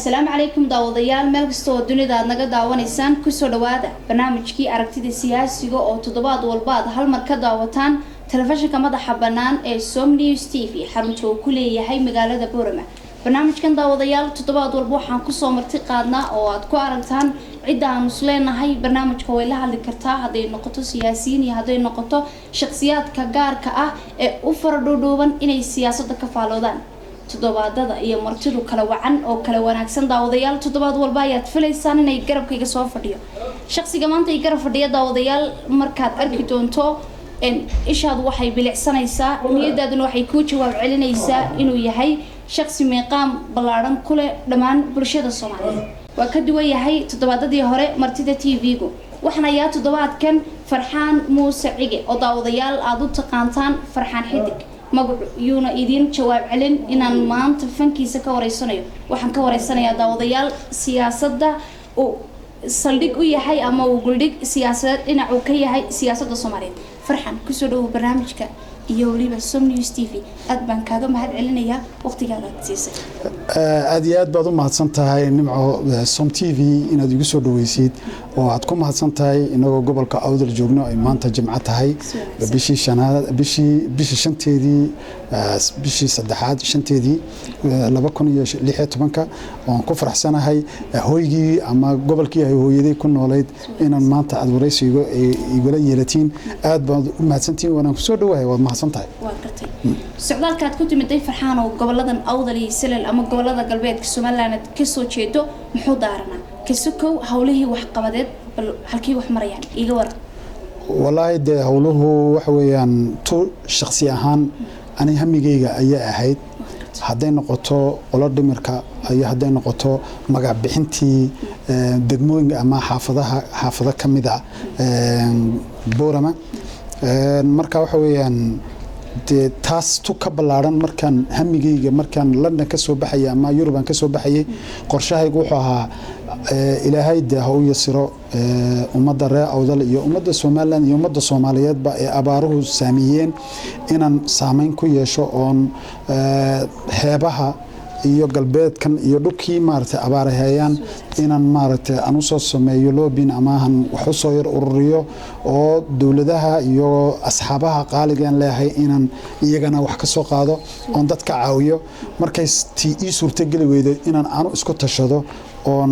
السلام عليكم داوديال meel kasta oo dunida aad naga daawanaysaan ku soo dhawaada barnaamijkii aragtida siyaasiga oo toddobaad walba aad hal mar ka daawataan telefishinka madaxa banaan ee Som News TV xarunta uu ku leeyahay magaalada Boorama barnaamijkan daawadayaal toddobaad walba waxaan ku soo marti qaadnaa oo aad ku aragtaan cida aan isleenahay barnaamijka way la hadli kartaa haday noqoto siyaasiyiin iyo haday noqoto shakhsiyaadka gaarka ah ee u faradhudhuuban inay siyaasadda ka faaloodaan toddobaadada iyo martidu kala wacan oo kala wanaagsan daawadayaal toddobaad walba ayaad filaysaan inay garabkayga soo fadhiyo shakhsiga maanta ay garab fadhiya daawadayaal markaad arki doonto ishaadu waxay bilicsanaysaa niyadaaduna waxay ku jawaab celinaysaa inuu yahay shakhsi meeqaam ballaaran ku leh dhammaan bulshada Soomaaliyeed waa ka duwan yahay toddobaadadii hore martida TV-gu waxaan ayaa toddobaadkan Farxaan Muuse Cige oo daawadayaal aad u taqaantaan Farxaan Xidig magacu yuuna idin jawaab celin inaan maanta fankiisa ka wareysanayo waxaan ka wareysanayaa daawadayaal siyaasadda oo saldhig u yahay ama uu guldhig siyaasadeed dhinac uu ka yahay siyaasadda Soomaaliyeed Farxaan ku soo dhaw barnaamijka iyo waliba Som News TV aad baan kaaga mahad celinayaa waqtigaaga siisay aad iyo aad baad u mahadsan tahay nimco Som TV inaad igu soo dhaweysid oo aad ku mahadsan tahay inagoo gobolka Awdal joogno ay maanta jimco tahay bishii shanaad bishii shanteedii bishii saddexaad shanteedii 2016 oo ku faraxsanahay hooygii ama gobolkii ay hooyaday ku nooleed inaan maanta aad wareysiga igula yeelatiin aad baad u mahadsantiin waan ku soo dhawahay waad mahadsantahay socdaalkaad ku timiday Farxaan oo goboladan Awdal iyo Salal ama gobolada galbeedka Soomaaliland ka soo jeedo muxuu daarana kasukow hawlihii wax qabadeed bal halkii wax marayaan iga war wallahi de hawluhu wax weeyaan to shakhsi ahaan ani hamigeyga ayaa ahayd haday noqoto qolo dhimirka ayaa haday noqoto magac bixintii degmooyinka ama xaafada kamida Boorama marka waxa weeyaan taas tu ka balaaran markaan hamigeyga markaan London ka soo baxay ama Europe ka soo baxay qorshahaygu wuxuu ahaa ilaahay daa u yasiro ummadda reer Awdal iyo ummadda Soomaaliland iyo ummadda Soomaaliyeed ba ee abaaruhu saamiyeen inaan saameyn ku yeesho oon heebaha iyo galbeedkan iyo dhulkii maartay abaarahayaan inaan maartay aan soo sameeyo loobin amaahan wax soo yar ururiyo oo dawladaha iyo asxaabaha qaaligan leeyahay inaan iyagana wax ka soo qaado oo dadka caawiyo markay tii suurta gali weyday inaan aanu isku tashado oon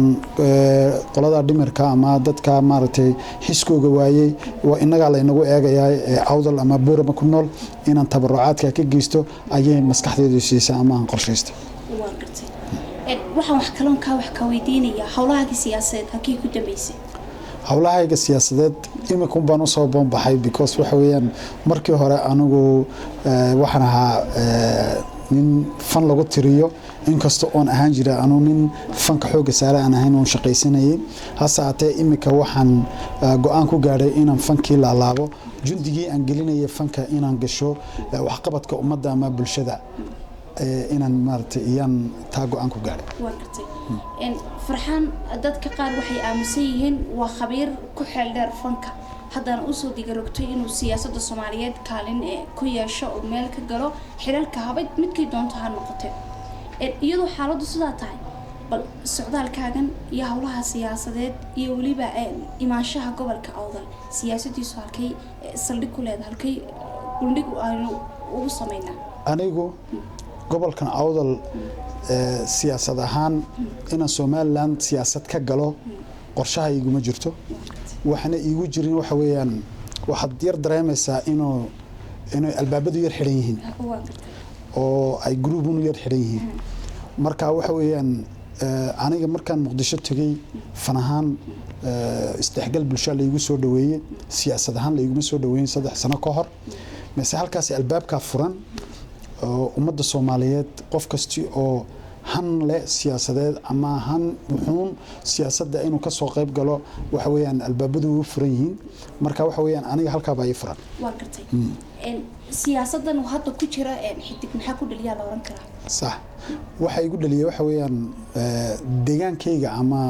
qolada dhimirka ama dadka maartay xiskooga waayay waa inaga la inagu eegayaa Awdal ama Boorama ku nool inaan tabarucaadka ka geysto ayay maskaxdeedu siisay ama aan qorsheystay waxaan wax kaloon ka weydiinaya hawlaha siyaasadeed halkii ku dambeysay hawlaha siyaasadeed imika baan u soo boonbaxay because waxa weeyaan markii hore anigu waxaan ahaa nin fan lagu tiriyo inkastoo aan ahaan jiray anu nin fanka xooga saaray aan ahayn oo shaqaysanayay hasaatee imika waxaan go'aan ku gaaray inaan fankii la laabo jundigii aan gelinayay fanka inaan gasho wax qabadka ummadda ama bulshada inaan maartay iyaan taa go'aan ku gaaray Farxaan dadka qaar waxay aaminsan yihiin waa khabiir ku xeel dheer fanka haddana u soo digarogtay inuu siyaasadda Soomaaliyeed kaalin ku yeesho oo meel ka galo xilalka habad midkii doonto ha noqotay iyadoo xaaladdu sidaa tahay bal socdaalkaagan iyo hawlaha siyaasadeed iyo waliba imaanshaha gobolka Awdal siyaasadiisu halkay saldhig ku leedahay halkay gundhig ugu sameynaa anigu gobolkan Awdal siyaasad ahaan inaan Soomaaliland siyaasad ka galo qorshahaygu ma jirto waxana iigu jirin waxa weeyaan waxaad yar dareemaysaa inay albaabadu yar xiran yihiin oo ay groupunu yar xiran yihiin marka waxa weeyaan aniga markaan Muqdisho tagay fanahan isdhexgal bulshada la igu soo dhaweeyay siyaasad ahaan la igu soo dhaweeyay 3 sano ka hor mise halkaas albaabka furan ummadda Soomaaliyeed qof kasta oo han le siyaasadeed ama han wuxuun siyaasadda inuu ka soo qayb galo waxa weeyaan albaabadu u furan yihiin marka waxa weeyaan aniga halka baa i furan waan gartay siyaasaddan hadda ku jira xidig maxaa ku dhaliyaa la oran karaa sax waxa igu dhaliyay waxa weeyaan deegaankayga ama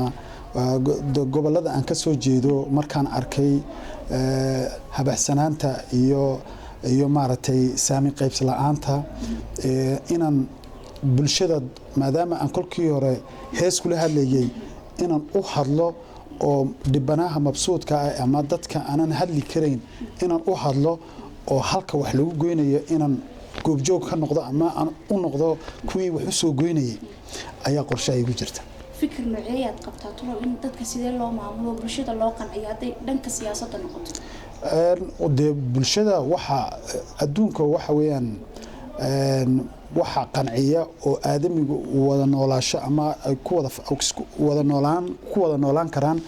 gobolada aan ka soo jeedo markaan arkay habaxsanaanta iyo maartay saami qaybs la'aanta inaan bulshada maadaama aan kolkii hore hees kula hadlayay inaan u hadlo oo dhibanaha mabsuudka ah ama dadka aanan hadli karayn inaan u hadlo oo halka wax lagu goynayo inaan goobjoog ka noqdo ama aan u noqdo kuwii wax u soo goynayay ayaa qorshe ay ugu jirta fikir nooceeyaad qabtaa tulo in dadka sidee loo maamulo bulshada loo qanciyo hadday dhanka siyaasadda noqoto de bulshada waxa adduunka waxa weeyaan waxa qanciya oo aadamigu wada noolaasho ama ay ku wada noolaan karaan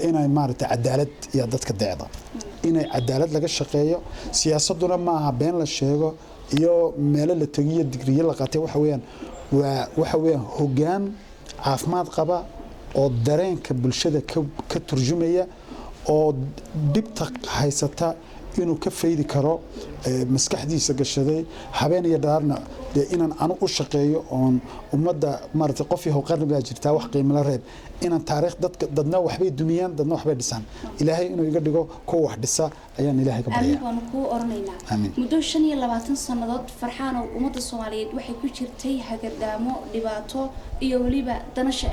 inay maaragtay cadaalad iyo dadka deecda inay cadaalad laga shaqeeyo siyaasaduna ma aha been la sheego iyo meelo la tagiyo digriyo la qaatay waxa weeyaan hoggaan caafimaad qaba oo dareenka bulshada ka turjumaya oo dhibta haysata inuu ka faydi karo maskaxdiisa gashaday habeen iyo dhaarna inaan anu u shaqeeyo oon ummadda maaragtay qof yahow qarni baa jirtaa wax qiimo la reeb inaan taariikh dadna waxbay dumiyaan dadna waxbay dhisaan ilaahay inuu iga dhigo kuwa wax dhisa ayaan ilaahay ka baryaa waan ku oranaynaa muddo 25 sanadood farxaanow ummadda Soomaaliyeed waxay ku jirtay hagardaamo dhibaato iyo waliba danasha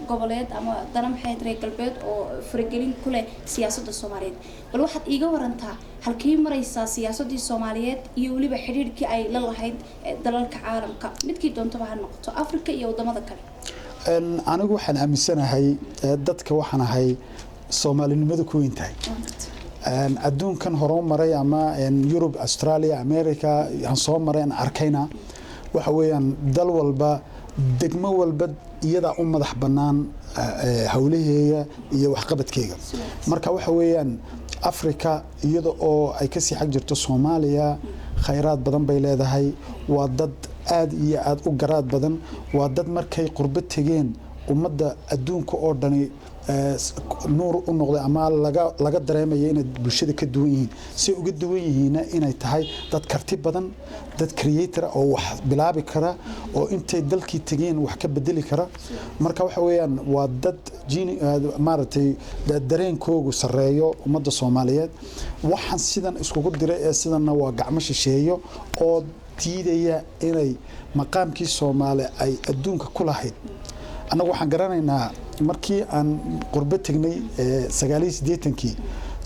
goboleed ama dana maxay reer galbeed oo faragelin ku leh siyaasadda Soomaaliyeed bal waxaad iiga warantaa halkii maraysaa siyaasadii Soomaaliyeed iyo waliba xiriirkii ay la lahayd dalalka caalamka midkii doontaba ha noqoto Afrika iyo wadamada kale anigu waxaan aaminsanahay dadka waxaan ahay Soomaalinimadu ku weyn tahay adduunkan horumaray ama Europe Australia America aan soo maray aan arkayna waxa weeyaan dal walba degmo walba iyada u madax banaan hawlaheega iyo waxqabadkeega marka waxa weeyaan Afrika iyada oo ay ka sii xaq jirto Soomaaliya khayraad badan bay leedahay waa dad aad iyo aad u garaad badan waa dad markay qurbo tageen ummadda adduunka oo dhani nuur u noqday ama laga dareemayo inay bulshada ka duwan yihiin si uga duwan yihiina inay tahay dad karti badan dad creator oo wax bilaabi kara oo intay dalkii tageen wax ka bedeli kara marka waxa weeyaan waa dad maaragtay dareenkoogu sareeyo ummadda Soomaaliyeed waxaan sidan iskugu diray ee sidanna waa gacmo shisheeyo oo diidaya inay maqaamkii Soomaali ay adduunka ku lahayd anagu waxaan garanaynaa markii aan qurbo tagnay 89kii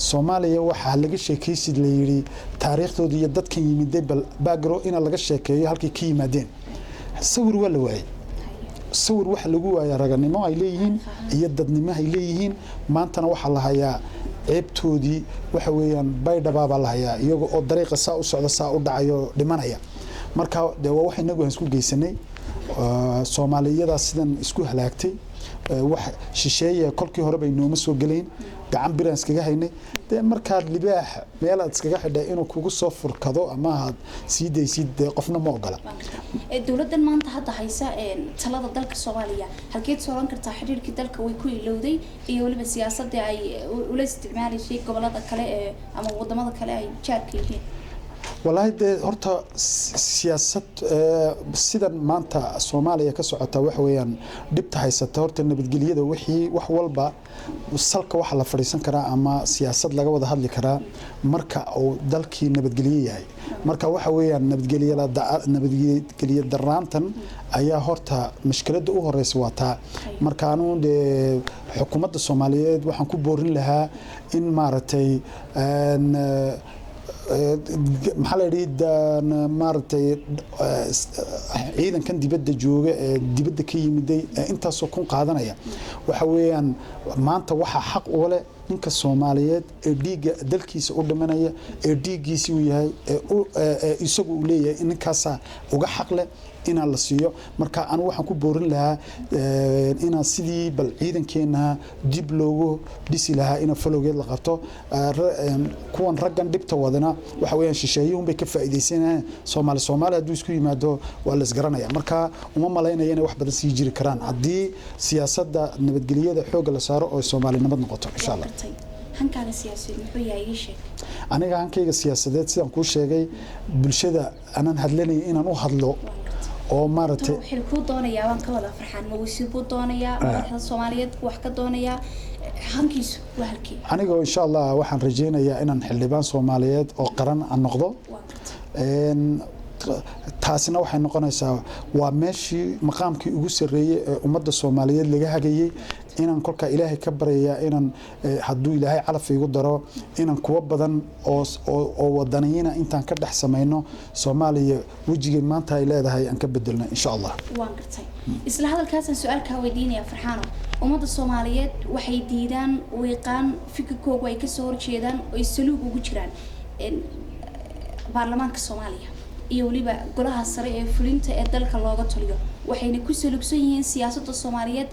Soomaaliya waxa laga sheekaysi la yiri taariikhdooda iyo dadkan yimiday bal baagro in laga sheekeeyo halkii ka yimaadeen sawir wala waay sawir wax lagu waaya raganimo ay leeyihiin iyo dadnimo ay leeyihiin maantana waxa la hayaa ceebtoodii waxa weeyaan baydhaba la hayaa iyaga oo dariiqa saa u socda saa u dhacayo dhimanaya marka wax inagu aan isku geysanay Soomaaliyada sidan isku halaagtay wax shisheeye kolkii hore bay nooma soo galeen gacan biraan iskaga haynay marka libaax meel aad iskaga xidhay inuu kugu soo furkado ama aad sii daysid qofna ma ogola dawladdan maanta hadda haysa talada dalka Soomaaliya halkeed sooran kartaa xiriirkii dalka way ku ilowday iyo waliba siyaasadda ay ula isticmaalaysay gobolada kale ama wadamada kale ay jaarka yihiin والله horta siyaasad sidan maanta Soomaaliya ka socota wax weeyaan dibta haysata horta nabadgelyada wixii wax walba salka waxa la fariisan karaa ama siyaasad laga wada hadli karaa marka uu dalkii nabadgelyo yahay marka waxa weeyaan nabadgelyo daraantan ayaa horta mushkiladda u horeysa waata marka aanu xukuumadda Soomaaliyeed waxaan ku boorin lahaa in maaragtay maxaa la yidhi maaragtay ciidankan dibadda jooga ee dibadda ka yimiday intaasoo kun qaadanaya waxa weeyaan maanta waxa xaq u leh ninka Soomaaliyeed ee dhiiga dalkiisa u dhimanaya ee dhiigiisa uu yahay ee isagu uu leeyahay ninkaas uga xaq leh in la siiyo marka aan waxaan ku boorin lahaa in sidii bal ciidankeena dib loogu dhisi lahaa in falowgeed la qabto kuwan raggan dibta wadana waxa weeyaan shisheeyuun bay ka faa'iideysanayaan Soomaali haduu isku yimaado waa la isgaranaya marka uma maleynayeen inay wax badan sii jiri karaan hadii siyaasadda nabadgelyada xoog la saaro oo Soomaali nabad noqoto insha Allah hankaaga siyaasadeed muxuu yahay sheeg aniga hankayga siyaasadeed sidaan ku sheegay bulshada aanan hadlanay inaan u hadlo oo maaragtay xilku doonaya waan ka wada farxan ma wasiir buu doonaya madaxda Soomaaliyeed wax ka doonaya hankiisu waa halkii aniga insha Allah waxaan rajeynayaa inaan xildhibaan Soomaaliyeed oo qaran aan noqdo taasina waxay noqonaysaa waa meeshii maqaamkii ugu sareeyay ee ummadda Soomaaliyeed laga hagayay inaan kolka Ilaahay ka baryaa inaan hadduu Ilaahay calaf igu daro inaan kuwa badan oo wadaniina intaan ka dhex sameeyno Soomaaliya wajiga maanta ay leedahay aan ka bedelno insha Allah waan gartay isla hadalkaas su'aal ka weydiinaya Farxaano ummadda Soomaaliyeed waxay diidaan wiiqaan fikirkooda ay ka soo horjeedaan oo isluug ugu jiraan baarlamaanka Soomaaliya iyo waliba golaha sare ee fulinta ee dalka looga taliyo waxayna ku salugsan yihiin siyaasadda Soomaaliyeed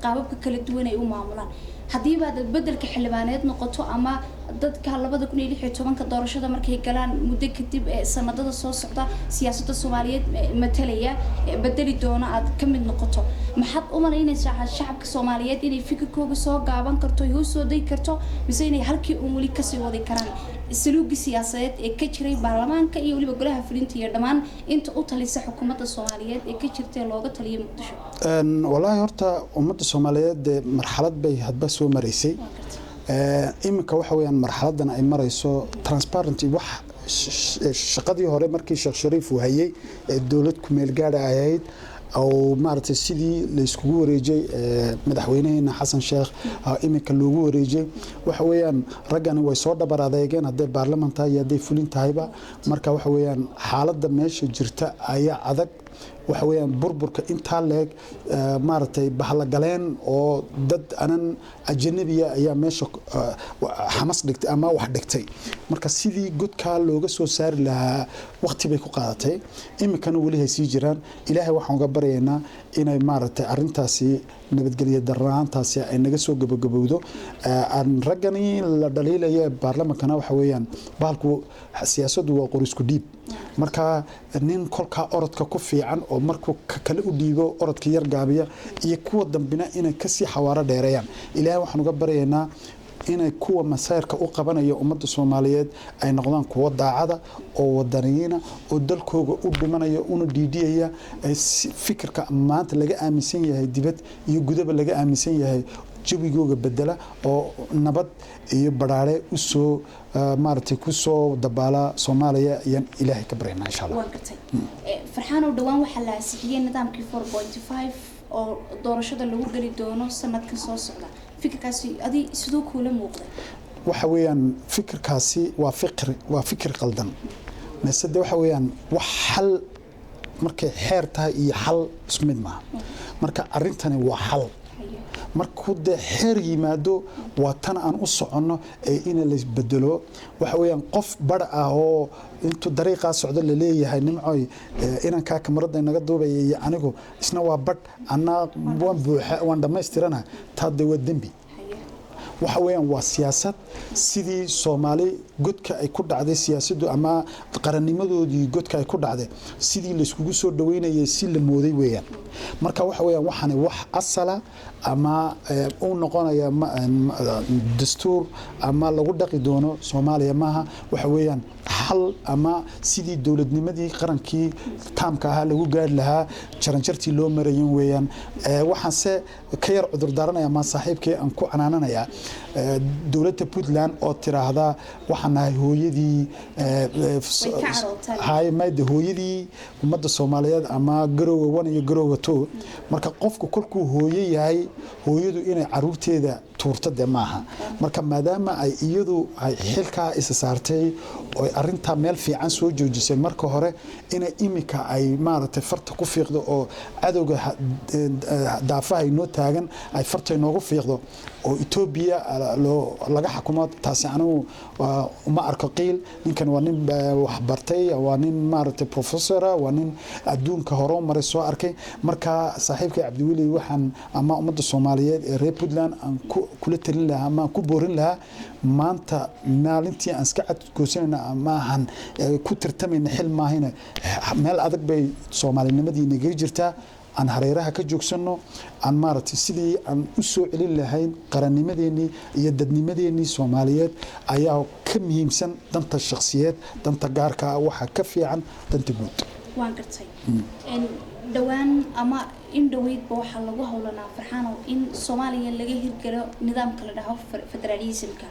qaababka kala duwan ay u maamulaan haddii baad bedelka xildhibaaneed noqoto ama dadka 2016 doorashada markay galaan muddo kadib sanadada soo socda siyaasadda Soomaaliyeed matalaya bedeli doona aad ka mid noqoto maxaad u malaynaysaa shacabka Soomaaliyeed inay fikirkooda soo gaaban karto iyo soo day karto mise inay halkii uu wali ka sii wadi karaan سلوك سياسات كشري برلمان كأي ولي بقولها فلنتي دمان أنت أطلع حكومة الصوماليات كشرت لغة تليم مقدشة. والله هرتا أمة الصوماليات مرحلة بي هتبس ومريسي. إما كوحوي عن مرحلة دنا إما رئيسو transparency وح شقدي هوري مركي شيخ شريف وهي الدولة كمل قاعدة عيد أو مارت السيدي لسكوجو ريجي مدحوينين حسن شيخ إمي كلوجو ريجي وحويان رجعنا ويصور دبر هذايجين هذا البرلمان تاعي هذا فلين تاعيبا مركا وحويان حالة دمش جرتا أي عدد وحويان بربرك إنت هالك مارتي بحلا جلين أو ضد أنا أجنبية أيام مش حماس دكت أما واحد دكتي مركز سيدي جود كالوجا سو سار لها وقت بيكو قاطع إما كانوا وليه سيجران إلهي وحنا جبرينا إن مارتي أرنتاسي نبتقلي الدران تاسي إن جسوا جبودو أن رجعني الدليل هي برلمان كانوا حويان بالكو سياسة وقرص كديب marka nin kolka orodka ku fiican oo markuu kale u dhiibo orodka yar gaabiya iyo kuwa dambina inay ka sii xawaaro dheereeyaan ilaahay waxaan uga baryaynaa inay kuwa masayrka u qabanayo ummadda Soomaaliyeed ay noqdaan kuwa daacada oo wadaniina oo dalkooda u dhimanayo una dhiidiyaya fikirka maanta laga aaminsan yahay dibad iyo gudaba laga aaminsan yahay jabigooga bedela oo nabad iyo baraare u soo maartay ku soo dabaala Soomaaliya yan ilaahay ka bareena insha Allah waqti farxaan oo dhawaan waxa la asixiyay nidaamkii 4.5 oo doorashada lagu gali doono sanadka soo socda fikirkaasi adi sidoo kula muuqday waxa weeyaan fikirkaasi waa fikir qaldan mas'ada waxa weeyaan wax hal markay xeer tahay iyo hal ismid ma marka arintani waa hal markuu xeer yimaado waa tan aan u socono ee in la isbedelo waxa weeyaan qof bar ah oo intu dariiqa socdo la leeyahay nimcoy inaan ka kamarada inaga duubayay anigu isna waa bad ana waan buuxa waan dhameystirana taade waa dambi waxa weeyaan waa siyaasad sidii Soomaali godka ay ku dhacday siyaasaddu ama qarannimadoodii godka ay ku dhacday sidii la iskugu soo dhaweynayay si la mooday weeyaan marka waxa weeyaan waxaan wax asala ama uu noqonaya dastuur ama lagu dhaqi doono Soomaaliya maaha waxa weeyaan hal ama sidii dawladnimadii qarankii taamka ahaa lagu gaar lahaa jaranjartii loo marayin weeyaan waxaan se ka yar cudur daaranaya ma saaxiibkii aan ku canaananaya dawladda Puntland oo tiraahda waxaan ahay hooyadii hay maayda hooyadii ummadda Soomaaliyeed ama garowga 1 iyo garowga 2 marka qofku kolkuu hooyo yahay hooyadu inay caruurteeda tuurtade maaha marka maadaama ay iyadu ay xilka isa saartay oo arinta meel fiican soo joojisay marka hore in imika ay maartay farta ku fiiqdo oo cadowga daafaha inoo taagan ay farta inoogu fiiqdo oo Ethiopia laga xukumo taasi anigu uma arko qiil ninkan waa nin wax bartay waa nin maartay professor waa nin adduunka hore maray soo arkay marka saaxiibka Cabdiweli waxaan ama ummadda Soomaaliyeed ee reer Puntland aan kula talin lahaa ama ku boorin lahaa maanta maalintii aan iska cad goosanayna ama aan ku tirtamayna xil maahina meel adag bay Soomaalinimadii naga jirtaa aan hareeraha ka joogsano aan maartay sidii aan u soo celin lahayn qarannimadeeni iyo dadnimadeeni Soomaaliyeed ayaa ka muhiimsan danta shakhsiyeed danta gaarka waxa ka fiican danta guud waan gartay dhawaan ama in dhaweydba waxa lagu howlanaa farxaano in Soomaaliya laga hirgalo nidaamka la dhaho federalismka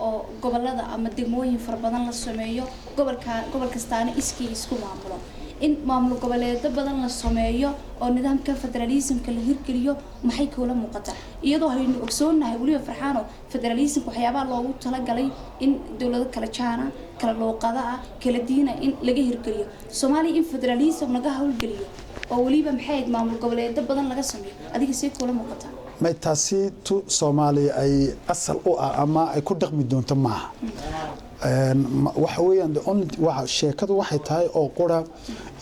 oo gobolada ama degmooyin far badan la sameeyo gobol kastaana iskii isku maamulo in maamul goboleedyo badan la sameeyo oo nidaamka federalismka la hirgeliyo maxay kula muuqataa iyadoo aynu ogsoonahay waliba farxaano federalismka waxyaabaha loogu talagalay in dawlado kala jaana kala luqada ah kala diina in laga hirgeliyo Soomaaliya in federalism laga hawlgeliyo oo waliba maxay maamul goboleedyo badan laga sameeyo adiga si kula muuqataa ما تاسي تو سومالي أي أصل أو أما أي كل رقم دون تماها وحوي عند شركة واحد هاي أو قرا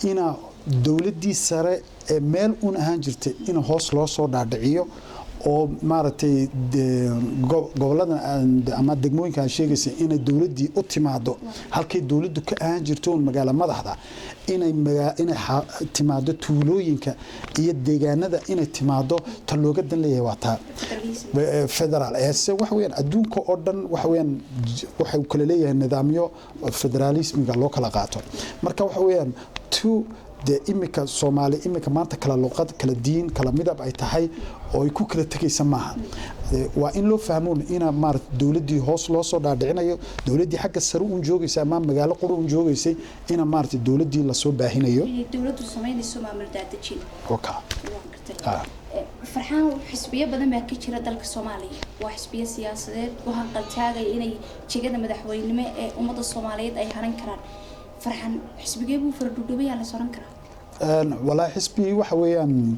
إنا دولة دي سرة مال أون هنجرت إنا هوس لوصو دعيو أو مارتي قبلنا أما دقموين كان شيء جسي إن الدولة دي أتمادو هل كي الدولة دو كأنجرتون مجال مذهب إن اعتماد تولوين ك يدجانا ده إن اعتماده تلوج جدا اللي وقتها فدرال هسه وحوين أدون كأردن وحوين كل ليه النظاميو فدراليسم قالوا كلا قاتو مركب وحوين تو ده إمك الصومالي إمك ما أنت كلا لغات كلا دين كلا مذهب أي تحي أو يكون كلا تكي سماها وإن لو فهمون إنا مارت دولة دي هوس لوصو دعنا دولة دي حق السرو جوجي سامام مجال قرون جوجي سي إنا مارت الدولة دي لصو باهنا يو الدولة الصومالية السوما مرداتشين وكا فرحان حسبية بدل ما كتير دلك الصومالية وحسبية سياسية وهالقلتاجة إني شجنا مدحوين ما أمضى الصومالية أي هرنكران فرحان حسبية بوفردو بي على صرنكران ولا حسبي وحويان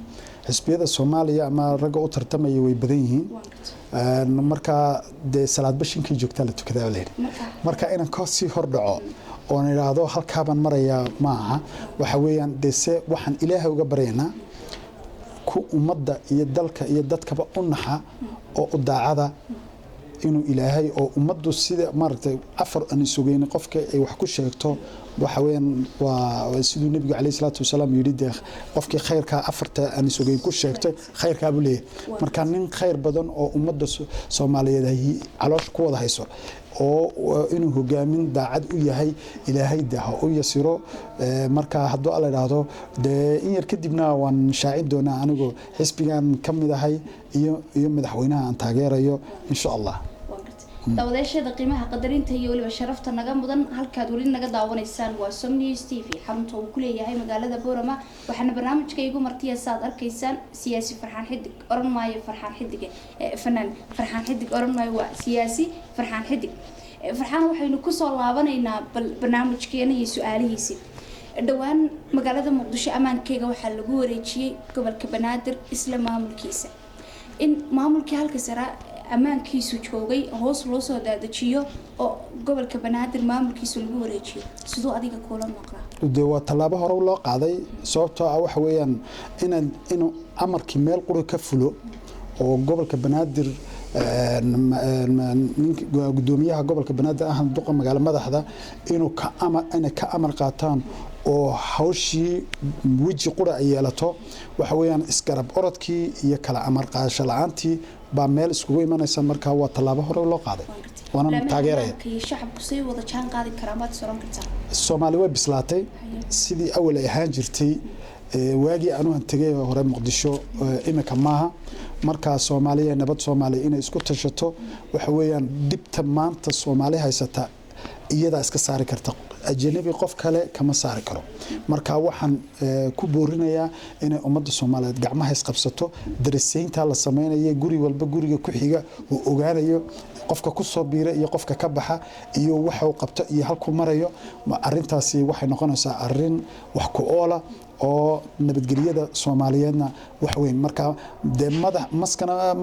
حسبية الصومالية أما رجعوا ترتمي ويبدينهن مركا ده سلاد بشين كي جوكتالة كذا ولين مركا إنا كاسي هردعو ونرادو هالكابن مريا معها وحويان ده سه وحن إله وجبرينا كو مدة يدلك يدتك بقنحة أو داعدة إنه إلهي أو مدة سيدة مرت أفر أن يسوقين قفك أي وحكوش شيكتو وحوين وسيد النبي عليه الصلاة والسلام يريد قفك خير كأفرت أن يسوقين كوش شيكتو خير كابوليه مركانين خير بدن أو مدة سومالية هي علاش قوة هيسو أو إنه جامين داعد وياهي إلهي ده أو يسيرو مركا هدو على هذا ده إن يركدبنا وان شاهد دونا أنو حسبيان كم ده هاي يوم مدحوينا عن تاجر أيو إن شاء الله. داوداش هذا قيمة قدرين تهيو اللي بشرفت النجام بدن هالكادولين نجد دعوان السان وسمني ستيفي حرمته وكله هاي مقالة بورما وحنا برنامج كيجو مرتيا صاد أركيسان سياسي فرحان حدك أرن ماي فرحان حدك فنان فرحان حدك أرن ماي وسياسي فرحان حدك فرحان وحين كسر الله بنا برنامج كينا يسؤالي يسي دوان مقالة مقدش أمان كيجو حلقو ريتشي قبل كبنادر إسلام مامل كيسة إن مامل كهالكسرة ammaankiisu joogay hoos loo soo daadajiyo oo gobolka Banaadir maamulkiisu lagu wareejiyo sidoo adiga kula maqla waa talaabo hore loo qaaday sababtoo ah wax weeyaan inuu amarkii meel qura ka fulo oo gobolka Banaadir gudoomiyaha gobolka Banaadir ah duqa magaalada madaxda inuu ka amar qaataan oo hawshii wiji qura ay yeelato waxa weeyaan isgarab orodkii iyo kala amar qaadasho la'aantii baa meel iskugu imanaysa marka waa talaabo hore loo qaaday waana taageeraya shacabku say wada jaan qaadi karaan baad soron kartaa Soomaali way bislaatay sidii awal ay ahaan jirtay waagi aanu tagay hore Muqdisho imika maaha marka Soomaaliya nabad Soomaali inay isku tashato waxa weeyaan dibta maanta Soomaali haysata iyada iska saari karta ajnabi qof kale kama saari karo marka waxaan ku boorinayaa inay ummadda Soomaaliyeed gacmaha is qabsato darisaynta la sameeynaya guri walba guriga ku xiga oo ogaanayo qofka ku soo biira iyo qofka ka baxa iyo waxa uu qabto iyo halku marayo arintaasi waxay noqonaysaa arin wax ku oola oo nabadgelyada Soomaaliyeedna wax weyn marka de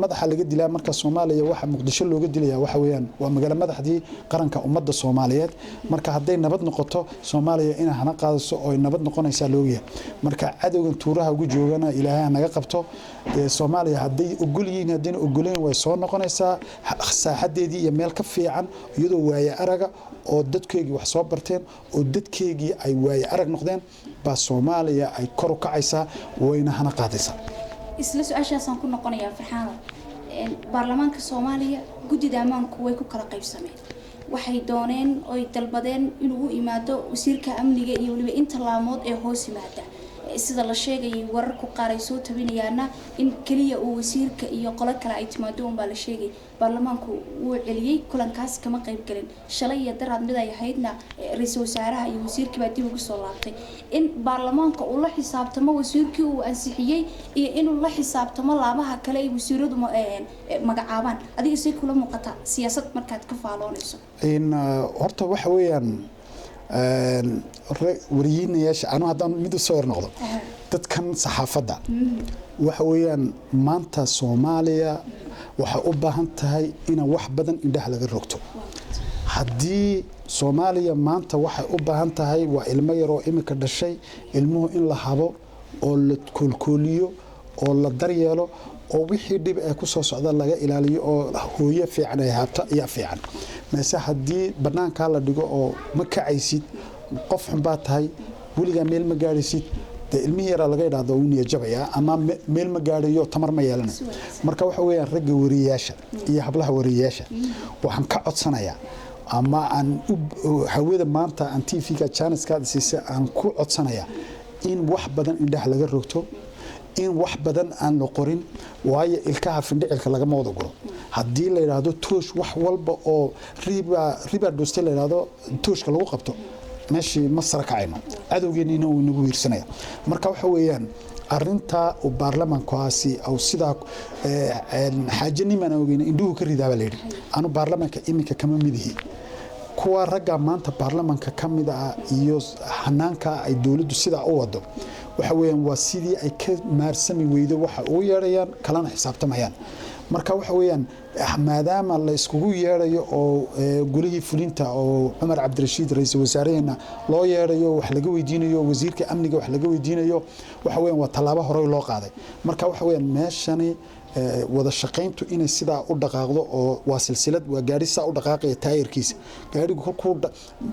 madaxa laga dilaa marka Soomaaliya waxa Muqdisho looga dilaya waxa weeyaan waa magaalada madaxdii qaranka ummadda Soomaaliyeed marka haday nabad noqoto Soomaaliya in hana qaadaso oo nabad noqonaysa loogiya marka cadawgan tuuraha ugu joogana Ilaahay naga qabto Soomaaliya haday ogolyiin hadina ogoleen way soo noqonaysaa saaxadeedii iyo meel ka fiican iyadoo waaya araga oo dadkeegii wax soo barteen oo dadkeegii ay waaya arag noqdeen baa Soomaaliya ay kor u kacaysaa wayna hana qaadaysaa isla su'aashaasaan ku noqonayaa farxaano baarlamaanka Soomaaliya guddiga ammaanku way ku kala qaybsameen waxay dooneen oo ay dalbadeen inuu imaado wasiirka amniga iyo waliba inta laamood ee hoos yimaada sida la sheegay wararku qaar ay soo tabinayaana in kaliya uu wasiirka iyo qolo kale ay timaado baa la sheegay baarlamaanku uu celiyay kulankaas kama qayb galin shalay iyo daraad mid ay ahaydna ra'iisul wasaaraha iyo wasiirkii baa dib ugu soo laabtay in baarlamaanka uu la xisaabtamo wasiirkii uu ansixiyay iyo inuu la xisaabtamo laabaha kale ay wasiiradu magacaabaan adiga si kula muuqata siyaasad markaad ka faaloonayso in horta waxa weeyaan wariyiinayaasha anu haddaan mid u soo noqdo dadkan saxaafadda waxa weeyaan maanta Soomaaliya waxa u baahan tahay in wax badan indhaha laga rogto haddii Soomaaliya maanta waxa u baahan tahay waa ilmo yar oo imika dhashay ilmuhu in la habo oo la koolkooliyo oo la daryeelo oo wixii dib ay ku soo socda laga ilaaliyo oo hooyo fiican ay habta iyo fiican meesha haddii banaanka la dhigo oo ma kacaysid qof xun baa tahay weliga meel ma gaaraysid ilmihi yara laga yiraahdo uu niyo jabaya ama meel ma gaarayo tamar ma yeelana marka waxa weeyaan ragga wariyaasha iyo hablaha wariyaasha waxaan ka codsanayaa ama aan hawada maanta aan TV-ga channelska siisa aan ku codsanayaa in wax badan indhaha laga rogto in wax badan aan la qorin waayo ilkaha findhicilka laga moodo guro haddii la yiraahdo toosh wax walba oo riba dhooste la yiraahdo tooshka lagu qabto meeshii masar kacayno cadowgeennina uu nagu wiirsanaya marka waxa weeyaan arinta oo baarlamaankaasi oo sida xaajanimana ogeyn indhuhu ka ridaaba leeyahay anu baarlamaanka iminka kama midihi kuwa ragga maanta baarlamaanka kamid ah iyo hanaanka ay dawladdu sida u wado waxa weeyaan waa sidii ay ka maarsami weydo waxa uu yeerayaan kalena xisaabtamayaan marka waxa weeyaan maadaama la iskugu yeerayo oo gulihii fulinta oo Umar Cabdirashiid ra'iisul wasaaraheena loo yeerayo wax laga weydiinayo wasiirka amniga wax laga weydiinayo waxa weeyaan waa talaabo hore loo qaaday marka waxa weeyaan meeshani wada shaqeyntu inay sida u dhaqaaqdo oo waa silsilad waa gaari saa u dhaqaaqay taayirkiisa gaarigu kolkuu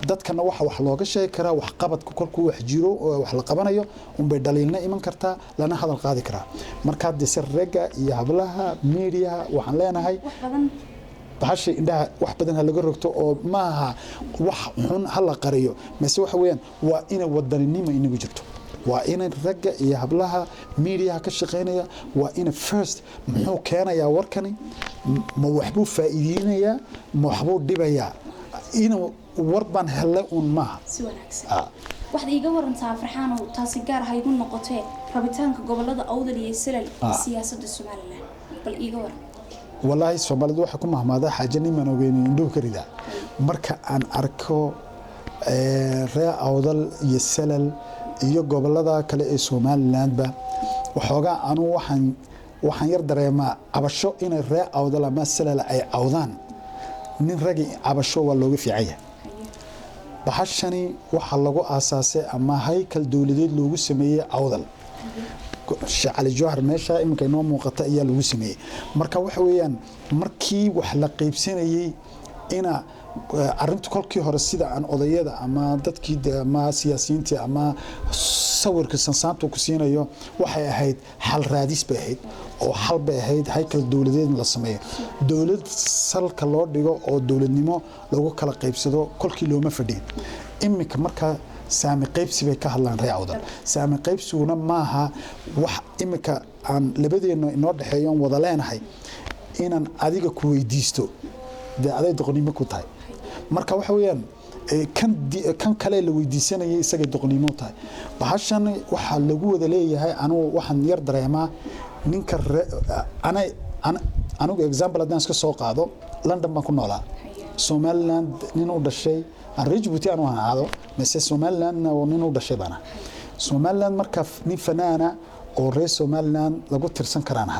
dadkana wax looga sheegi karaa wax qabadku kolkuu wax jiro oo wax la qabanayo bay dhaliilna iman kartaa lana hadal qaadi karaa marka hadii ragga iyo hablaha media waxaan leenahay bahashay indhaha wax badan laga rogto oo maaha wax xun hala qariyo mise waxa weeyaan waa in wadaninimo inagu jirto waa in ragga iyo hablaha media ka shaqeynaya waa in first muxuu keenayaa warkani ma waxbuu faa'iideynaya ma waxbuu dhibayaa in warban hele ma si wanaagsan waxaad iga warantaa farxaan oo taasi gaar ah igu noqotay rabitaanka gobolada Awdal iyo Salal siyaasadda Soomaaliland bal iga waran wallahi Soomaalidu waxa ku mahmaada xaajanimo ogeyn indhuhu ka rida marka aan arko reer Awdal iyo Salal iyo gobolada kale ee Soomaaliland ba waxooga anu waxaan yar dareemaa abasho in reer Awdal ama Salal ay awdaan nin ragi abasho waa looga fiicaya bahashani waxa lagu aasaasay ama haykal dawladeed loogu sameeyay Awdal shacali jawhar meesha imka inoo muuqata ayaa lagu sameeyay marka waxa weeyaan markii wax la qaybsanayay ina arintu kolkii hore sida aan odayada ama dadkii ama siyaasiyiinta ama sawirka sansaantu ku siinayo waxay ahayd xal raadis bay ahayd oo xal bay ahayd haykal dawladeed la sameeyo dawlad salka loo dhigo oo dawladnimo lagu kala qaybsado kolkii looma fadhiyo imika marka saami qaybsi bay ka hadlaan reeyawda saami qaybsiguna maaha wax imika aan labadeena inoo dhaxeeyo wada leenahay inaan adiga ku weydiisto aday doqonimo ku tahay marka waxa weeyaan kan kale la weydiisanayay isaga doqonimo tahay bahashan waxa lagu wada leeyahay anu waxaan yar dareemaa ninka anigu example haddaan iska soo qaado London baan ku noolaa Somaliland nin u dhashay aan Djibouti aan aado mise Somaliland nin u dhashay bana Somaliland marka nin fanaana oo reer Somaliland lagu tirsan karaan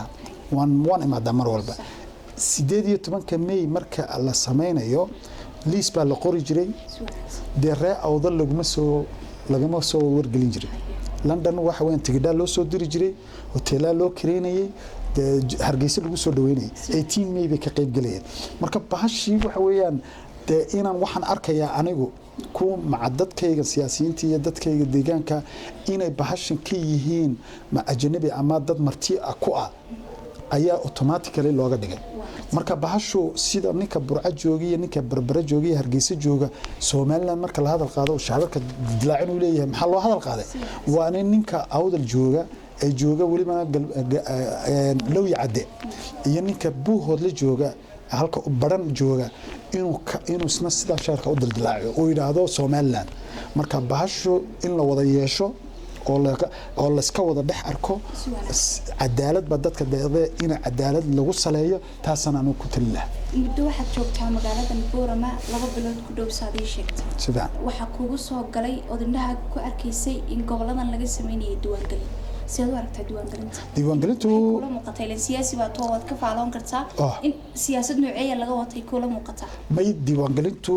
waan imaada mar walba 18 May marka la sameeyo liis baa la qori jiray deeree Awdal laguma soo wargelin jiray London waxa weyn tigidha loo soo diri jiray hoteela loo kireenayay Hargeysa lagu soo dhaweynayay 18 May bay ka qayb galayeen marka bahashi waxa weeyaan inaan waxaan arkayaa anigu ku macadadkayga siyaasiyiinta iyo dadkayga deegaanka inay bahashan ka yihiin ma ajnabi ama dad marti ku ah ayaa automatically looga dhigay marka bahashu sida ninka burca joogiya ninka barbara joogiya hargeysa jooga Soomaaliland marka la hadal qaado shacabka dilaacin uu leeyahay maxaa loo hadal qaaday waa ninka awdal jooga ay jooga waliba low yacde iyo ninka buuhood la jooga halka baran jooga inuu isna sida shaarka u dildilaaco oo yiraahdo Soomaaliland marka bahashu in la wada yeesho oo la iska wada dhex arko cadaalad ba dadka deeqday in cadaalad lagu saleeyo taasana anu ku talina muddo waxaad joogtaa magaalada Boorama 2 bilood ku dhow saadii sheegtay sidaan waxa kugu soo galay odinaha ku arkaysay in goboladan laga sameeyay diiwaangelin sidoo aragtay diiwaangelintu kula muuqatay la siyaasi baa toobad ka faalan kartaa in siyaasad nooceeya laga watay kula muuqata may diiwaangelintu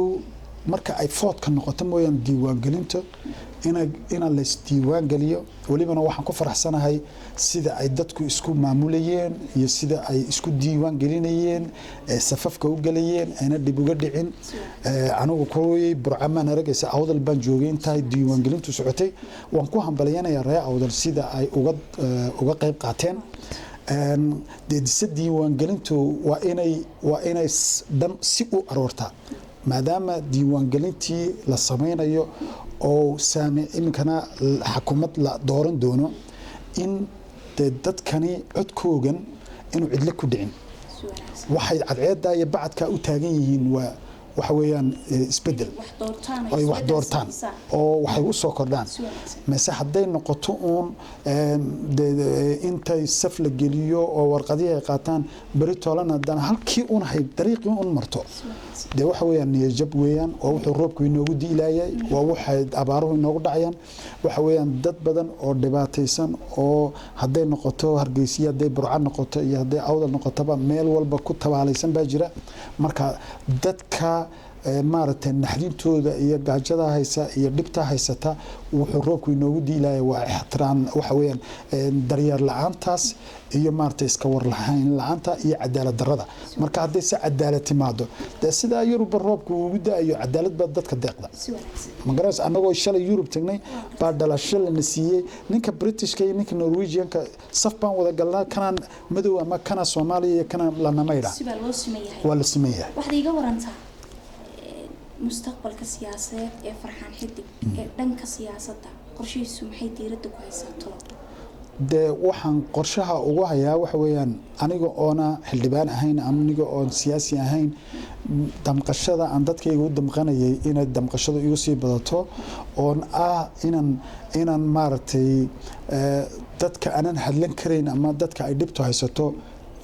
marka ay foodka noqoto mooyaan diiwaangelinta ina la isdiiwaan galiyo walibana waxaan ku faraxsanahay sida ay dadku isku maamulayeen iyo sida ay isku diiwaan gelinayeen safafka u galayeen ayna dib uga dhicin anigu kooyay burcamaan aragaysa awdal baan joogay inta diiwaan gelintu socotay waan ku hambalyeynaya reer awdal sida ay uga qayb qaateen deedisa diiwaan gelintu waa inay dhan si u aroortaa maadaama diiwaan gelintii la sameynayo oo saami iminkana xukuumad la dooran doono in dadkani codkoogan inuu cidla ku dhicin waxay cadceeda iyo bacadka u taagan yihiin waxa weeyaan isbedel ay wax doortaan oo waxay u soo kordhaan mise haday noqoto intay saf la geliyo oo warqadii ay qaataan bari toolana dan halkii hay dariiqii marto de waxa weeyaan niyajab weeyaan oo wuxuu roobku inoogu diilayay waa waxay abaaruhu inoogu dhacayaan waxa weeyaan dad badan oo dhibaataysan oo haday noqoto hargeysiya haday burca noqoto iyo haday awdal noqotaba meel walba ku tabaalaysan baa jira marka dadka maaragtay naxdintooda iyo gaajada haysa iyo dhibta haysata wuxuu roobku inoogu diilay waa ixtiraam waxa weeyaan daryeel la'aantaas iyo maaragtay iska war lahayn la'aanta iyo cadaalad darrada marka haday si cadaalad timaado sida Yurub roobku ugu daayo cadaalad baa dadka deeqda magaras anagoo shalay Yurub tagnay baa dhalasho la siiyay ninka Britishka iyo ninka Norwegianka saf baan wada galnaa kana madow ama kana Soomaaliya kana la namayra wala sameeyaa waxa iga warantaa mustaqbalka siyaasadeed ee Farxaan Xidig ee dhanka siyaasadda qorshihiisu maxay diiradda ku haysato de waxaan qorshaha ugu hayaa waxa weeyaan aniga oona xildhibaan ahayn aniga oon siyaasi ahayn damqashada aan dadkayga u damqanayay inay damqashadu igu sii badato oon inaan maaragtay dadka aanan hadlan karayn ama dadka ay dhibto haysato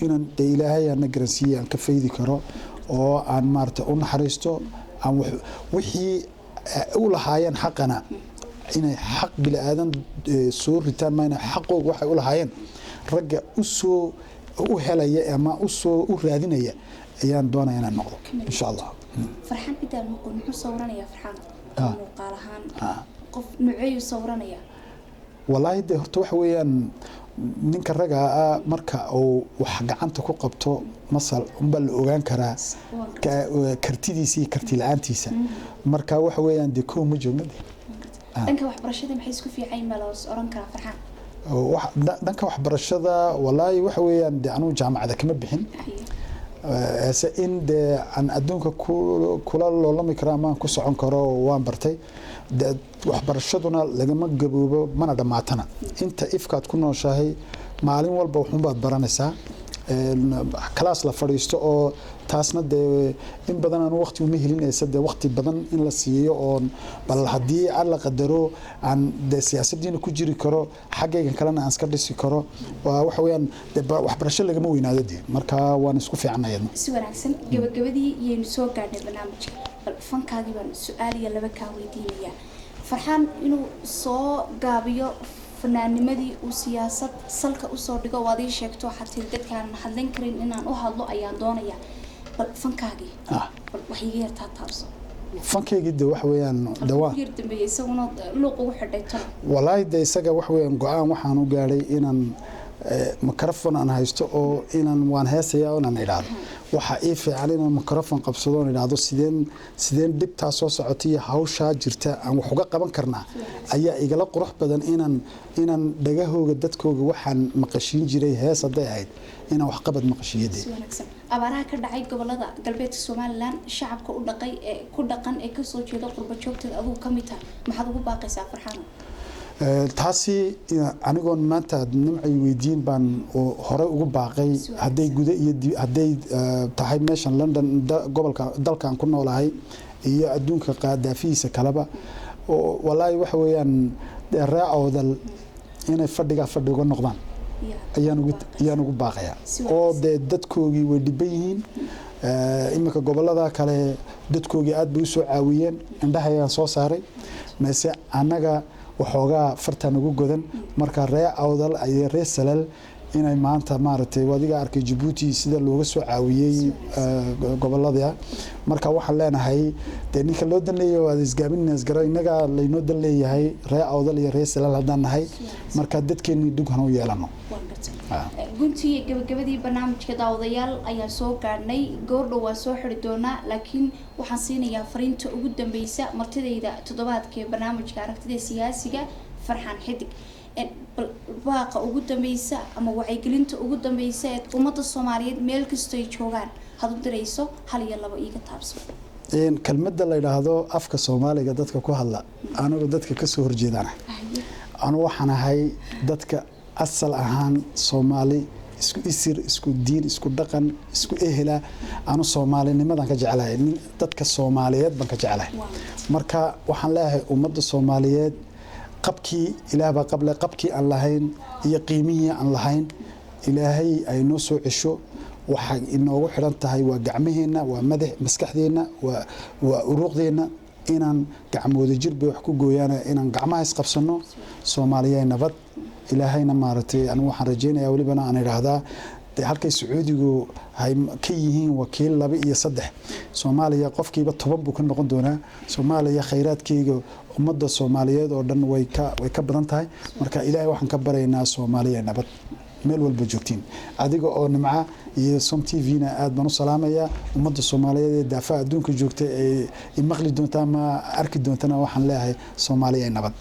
inaan de ilaahay aan garansiiyay aan ka faydi karo oo aan maaragtay u naxariisto wixii u lahaayeen xaqana inay xaq bilaadan soo ritaan ma inay xaqooga waxay u lahaayeen ragga u helaya ama u raadinaya ayaan doonaya inaan noqdo insha Allah Farxaan Xidig muxuu sawranaya Farxaan muuqaal ahaan qof nuucyo sawranaya wallahi de horta waxa weeyaan ninka raga marka uu wax gacanta ku qabto masal bal ogaan karaa kartidiisa karti la'aantiisa marka waxa weeyaan de koo ma joogna dhanka waxbarashada maxay isku fiican meelos oran kara Farxaan dhanka waxbarashada wallahi waxa weeyaan de anu jaamacada kama bixin in de aan adduunka kula loolami karo ama ku socon karo waan bartay waxbarashaduna lagama gaboobo mana dhamaatana inta ifkaad ku nooshahay maalin walba wuxuu baad baranaysaa class la fadhiisto oo taasna de in badan aan waqti uma helinaysa de waqti badan in la siiyo oo bal hadii alla qadaro aan de siyaasaddiina ku jiri karo xaqaygan kalena aan iska dhisi karo waxa weeyaan waxbarasho lagama weynaado de marka waan isku fiicanayaa si wanaagsan gabagabadii yeenu soo gaadhnay barnaamijka bal fankaagii baan su'aal iyo laba ka weydiinaya Farxaan inuu soo gaabiyo fanaanimadii uu siyaasad salka u soo dhigo waadii sheegto xataa dadkaan hadlan karin inaan u hadlo ayaan doonaya bal fankaagii bal wax iga yartaa taabso fankaygii de wax weeyaan dawaa yar dambeeyay isaguna luuq ugu xidhay tan wallahi de isaga wax weeyaan go'aan waxaan u gaaray inaan mikrofon aan haysto oo inaan waan heesayaa oo aan idhaahdo waxa ii fiican inaan mikrofon qabsado oo idhaahdo sideen dibta soo socotay hawsha jirta aan wax uga qaban karnaa ayaa igala qurux badan inaan dhagahooga dadkooga waxaan maqashiin jiray hees haday ahayd inaan wax qabad maqashiyadii abaaraha ka dhacay gobolada galbeedka Soomaaliland shacabka u dhaqay ee ku dhaqan ee ka soo jeeda qurba joogtada adigu ka mid tahay maxaad ugu baaqaysaa Farxaan taasi anigoon maanta nimcay weydiin baan hore ugu baaqay haday guda iyo haday tahay meeshan London gobolka dalkan ku noolahay iyo adduunka qaadaafiisa kalaba wallahi waxa weeyaan raacoodan inay fadhiga noqdaan ayaan ugu baaqaya oo dadkoogii way dhiban yihiin imika gobolada kale dadkoogii aad bay u soo caawiyeen indhahayaan soo saaray meese anaga waxoogaa fartan ugu godan marka raacoodan ay reesalal inay maanta maartay wadiga arkay Djibouti sida looga soo caawiyay gobolada marka waxaan leenahay ninka loo danleeyo waa isgaabinaas garay inaga leeyno danleeyahay raacoodan iyo reesalal hadaan nahay marka dadkeenii dughan u yeelano guntii gabagabadii barnaamijka daawadayaal ayaa soo gaarnay goordhow waa soo xiri doonaa laakiin waxaan siinayaa fariinta ugu dambaysa martidayda toddobaadka ee barnaamijka aragtida siyaasiga Farxaan Xidig baaqa ugu dambaysa ama wacyigelinta ugu dambaysa ee ummadda Soomaaliyeed meel kasta ay joogaan had u dirayso hal iyo laba iiga taabso kelmadda la yiraahdo afka Soomaaliga dadka ku hadla anigu dadka ka soo horjeedana anigu waxaan ahay dadka asal ahaan Soomaali isku isir isku diin isku dhaqan isku ehela aanu Soomaalinimadan ka jecelahay dadka Soomaaliyeed baan ka jecelahay marka waxaan leeyahay ummadda Soomaaliyeed qabkii ilaaba qabla qabkii aan lahayn iyo qiimihii aan lahayn ilaahay ay noo soo cisho waxa inoogu xiran tahay waa gacmaheena waa madax maskaxdeena waa uruqdeena inaan gacmooda jirba wax ku gooyaan inaan gacmaha is qabsano Soomaaliyeed nabad ilaahayna maartay anigu waxaan rajeynayaa walibana aan iraahdaa halkay Sacuudigu hay ka yihiin wakiil 2 iyo 3 Soomaaliya qofkiiba 10 buu ka noqon doonaa Soomaaliya khayraadkeega ummadda Soomaaliyeed oo dhan way ka badan tahay marka ilaahay waxaan ka baraynaa Soomaaliya nabad meel walba joogtiin adiga oo nimca iyo som TV-na aad baan u salaamayaa ummadda Soomaaliyeed ee daafaca adduunka joogta ee maqli doonta ma arki doontana waxaan leeyahay Soomaaliya nabad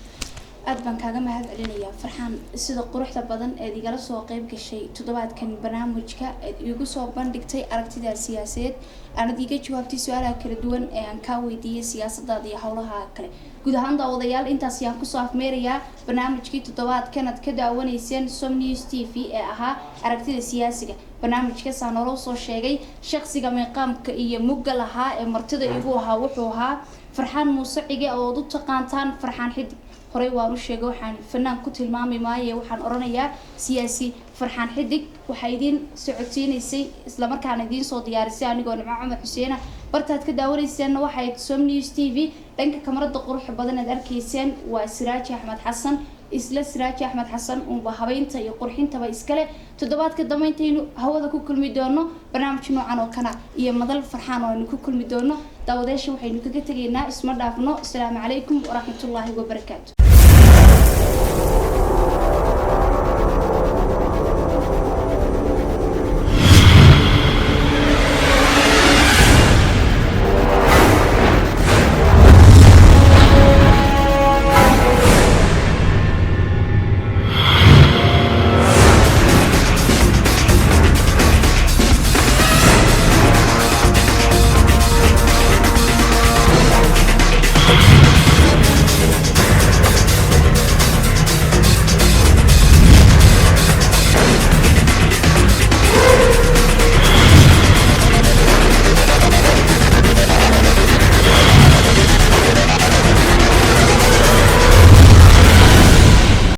aad baan kaaga mahad celinayaa Farxaan sida quruxda badan ee igala soo qayb gashay toddobaadkan barnaamijka ee igu soo bandhigtay aragtida siyaasadeed aan idiga jawaabtay su'aalaha kala duwan ee aan ka weydiiyay siyaasadda iyo hawlaha kale guud ahaan daawadayaal intaas ayaan ku soo afmeerayaa barnaamijkii toddobaadkan aad ka daawanayseen Som News TV ee ahaa aragtida siyaasiga barnaamijka saanolo soo sheegay shakhsiga meeqaamka iyo mugga lahaa ee martida igu ahaa wuxuu ahaa Farxaan Muuse Cige oo u taqaantaan Farxaan Xidig horey waan u sheegay waxaan fanaan ku tilmaami maayo waxaan oranayaa siyaasi Farxaan Xidig waxa idin socodsiinaysay isla markaana idin soo diyaarisay anigoo Nimco Cumar Xuseen bartaad ka daawanayseen waxay Som News TV dhanka kamarada quruxda badan aad arkayseen waa Siraaji Axmed Xasan isla Siraaji Axmed Xasan oo habeynta iyo qurxintaba iskale toddobaadka dambeynteenu hawada ku kulmi doono barnaamij noocan oo kana iyo madal Farxaan oo ku kulmi doono daawadayaasha waxaynu kaga tageynaa isma dhaafno assalaamu calaykum wa rahmatullaahi wa barakaatuh